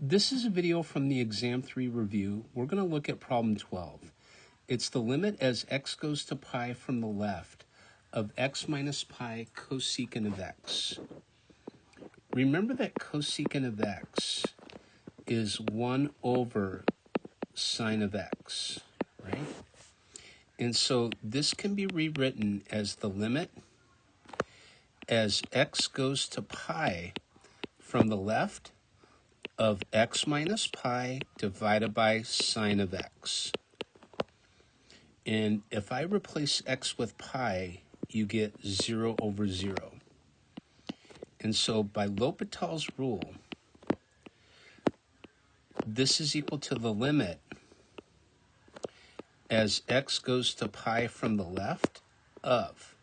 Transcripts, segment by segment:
This is a video from the Exam 3 review. We're going to look at problem 12. It's the limit as x goes to pi from the left of x minus pi cosecant of x. Remember that cosecant of x is 1 over sine of x, right? And so this can be rewritten as the limit as x goes to pi from the left of x minus pi divided by sine of x. And if I replace x with pi, you get 0 over 0. And so by L'Hopital's rule, this is equal to the limit as x goes to pi from the left of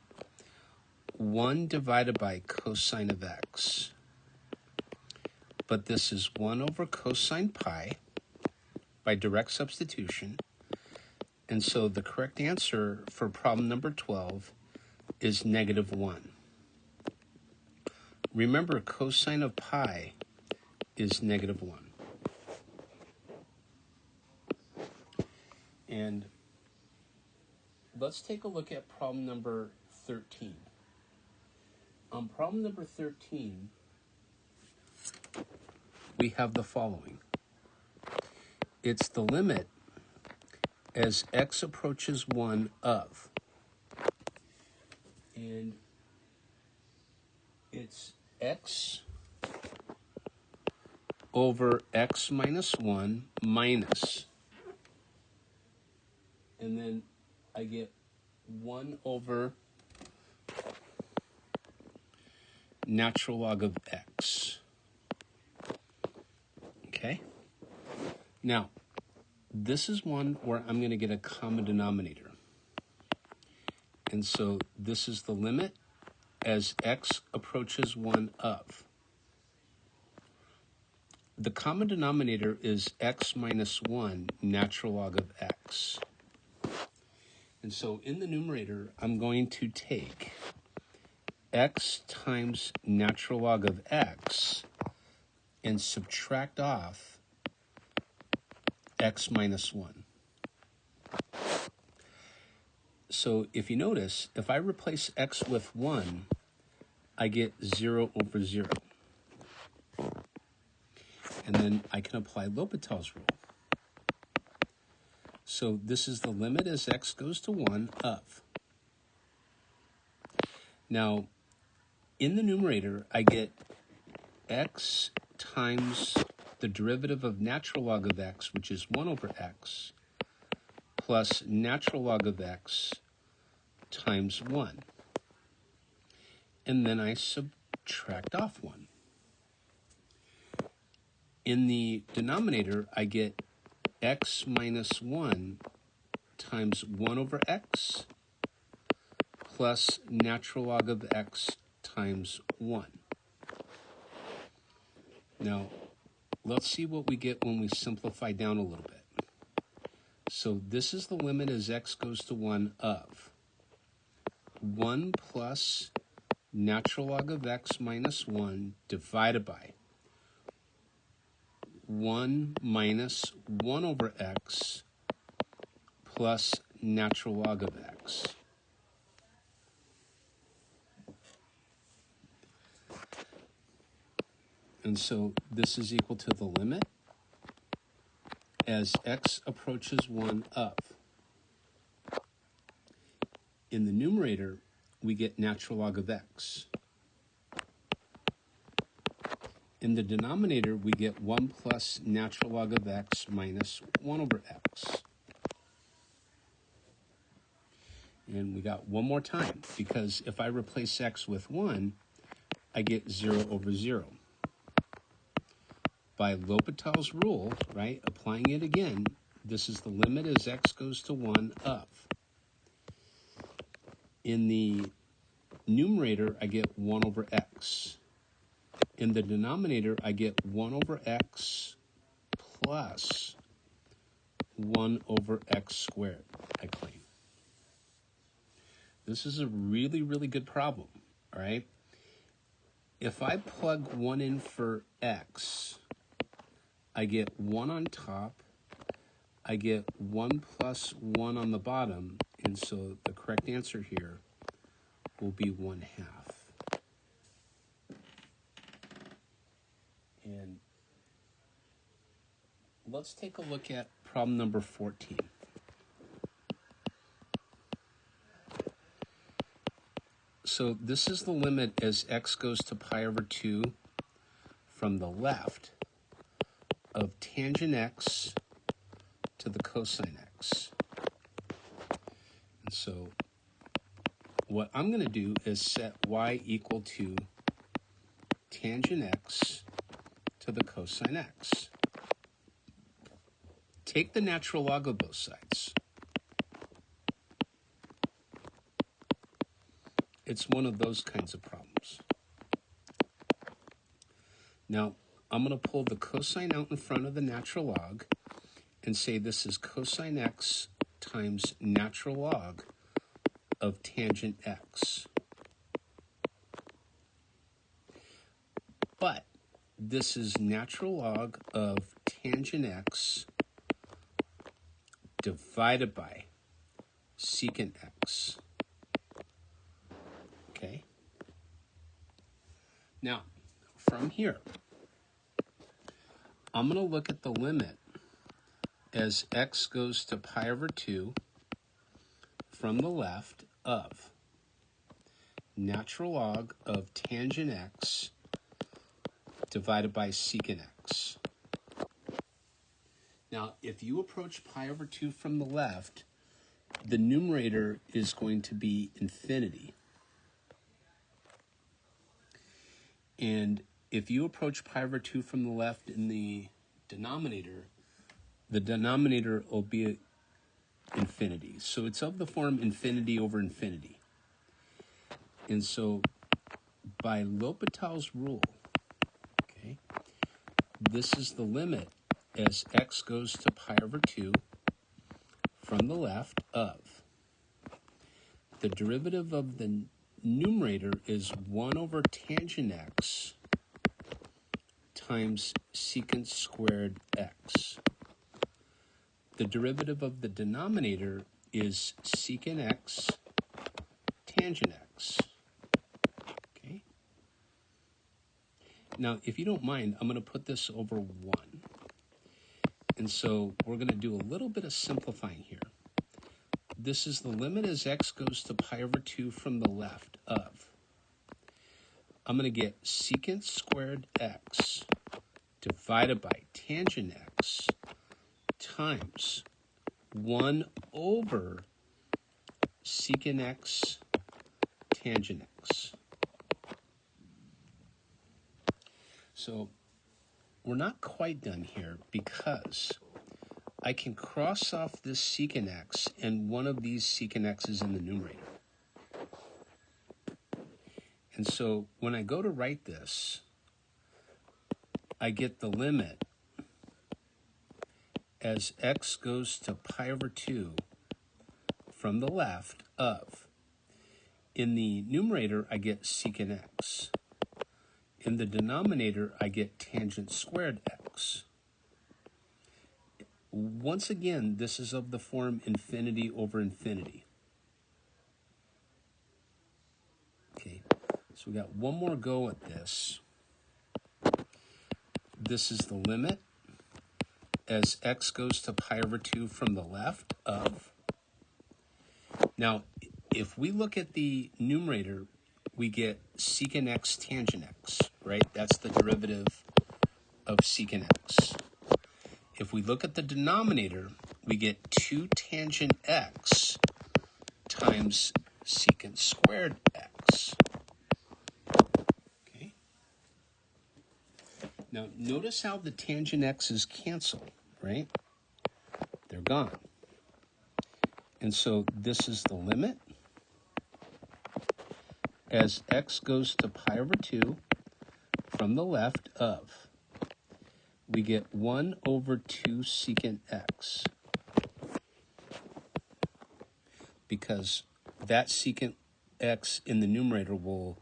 1 divided by cosine of x. But this is 1 over cosine pi by direct substitution. And so the correct answer for problem number 12 is -1. Remember, cosine of pi is -1. And let's take a look at problem number 13. On problem number 13, we have the following. It's the limit as x approaches 1 of. And it's x over x minus 1 minus. And then I get 1 over natural log of x. Okay? Now, this is one where I'm going to get a common denominator. And so this is the limit as x approaches 1 of. The common denominator is x minus 1 natural log of x. And so in the numerator, I'm going to take x times natural log of x and subtract off x minus 1. So if you notice, if I replace x with 1, I get 0 over 0. And then I can apply L'Hopital's rule. So this is the limit as x goes to 1 of. Now, in the numerator, I get x times the derivative of natural log of x, which is 1 over x, plus natural log of x times 1. And then I subtract off 1. In the denominator, I get x minus 1 times 1 over x plus natural log of x times 1. Now, let's see what we get when we simplify down a little bit. So this is the limit as x goes to 1 of 1 plus natural log of x minus 1 divided by 1 minus 1 over x plus natural log of x. And so this is equal to the limit as x approaches 1 of. In the numerator, we get natural log of x. In the denominator, we get 1 plus natural log of x minus 1 over x. And we got one more time, because if I replace x with 1, I get 0 over 0. By L'Hopital's rule, right, applying it again, this is the limit as x goes to 1 of. In the numerator, I get 1 over x. In the denominator, I get 1 over x plus 1 over x squared, I claim. This is a really, really good problem, all right? If I plug 1 in for x, I get 1 on top, I get 1 plus 1 on the bottom, and so the correct answer here will be 1/2. And let's take a look at problem number 14. So this is the limit as x goes to pi over 2 from the left of tangent x to the cosine x. And so what I'm going to do is set y equal to tangent x to the cosine x. Take the natural log of both sides. It's one of those kinds of problems. Now, I'm going to pull the cosine out in front of the natural log and say this is cosine x times natural log of tangent x. But this is natural log of tangent x divided by secant x. Okay? Now, from here, I'm going to look at the limit as x goes to pi over 2 from the left of natural log of tangent x divided by secant x. Now, if you approach pi over 2 from the left, the numerator is going to be infinity. And if you approach pi over 2 from the left in the denominator will be infinity. So it's of the form infinity over infinity. And so by L'Hopital's rule, okay, this is the limit as x goes to pi over 2 from the left of the derivative of the numerator is 1 over tangent x times secant squared x. The derivative of the denominator is secant x tangent x. Okay. Now, if you don't mind, I'm going to put this over 1. And so we're going to do a little bit of simplifying here. This is the limit as x goes to pi over 2 from the left of. I'm going to get secant squared x divided by tangent x times 1 over secant x tangent x. So we're not quite done here because I can cross off this secant x and one of these secant x's in the numerator. And so when I go to write this, I get the limit as x goes to pi over 2 from the left of, in the numerator, I get secant x. In the denominator, I get tangent squared x. Once again, this is of the form infinity over infinity. Okay, so we got one more go at this. This is the limit as x goes to pi over 2 from the left of. Now, if we look at the numerator, we get secant x tangent x, right? That's the derivative of secant x. If we look at the denominator, we get 2 tangent x times secant squared x. Okay. Now, notice how the tangent x's cancel, right? They're gone. And so this is the limit as x goes to pi over 2 from the left of. We get 1 over 2 secant x. Because that secant x in the numerator will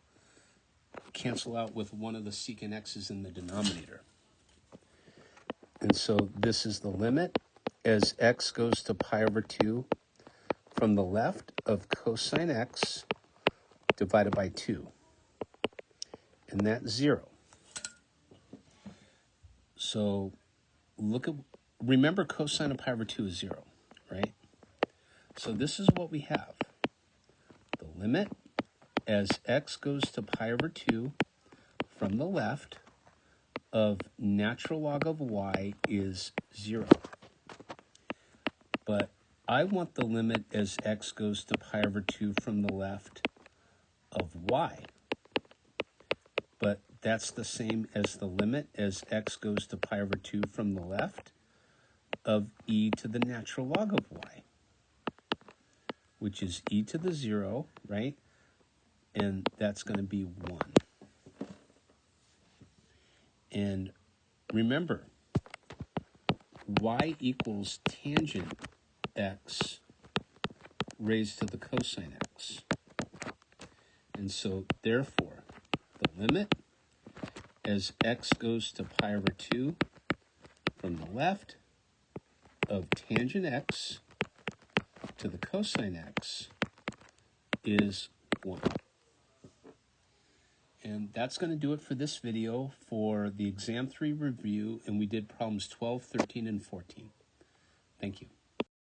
cancel out with one of the secant x's in the denominator. And so this is the limit as x goes to pi over 2 from the left of cosine x divided by 2. And that's 0. So remember cosine of pi over 2 is 0, right? So this is what we have. The limit as x goes to pi over 2 from the left of natural log of y is 0. But I want the limit as x goes to pi over 2 from the left of y. But that's the same as the limit as x goes to pi over 2 from the left of e to the natural log of y, which is e to the 0, right? And that's going to be 1. And remember, y equals tangent x raised to the cosine x. And so, therefore, the limit as x goes to pi over 2 from the left of tangent x to the cosine x is 1. And that's going to do it for this video for the Exam 3 review, and we did problems 12, 13, and 14. Thank you.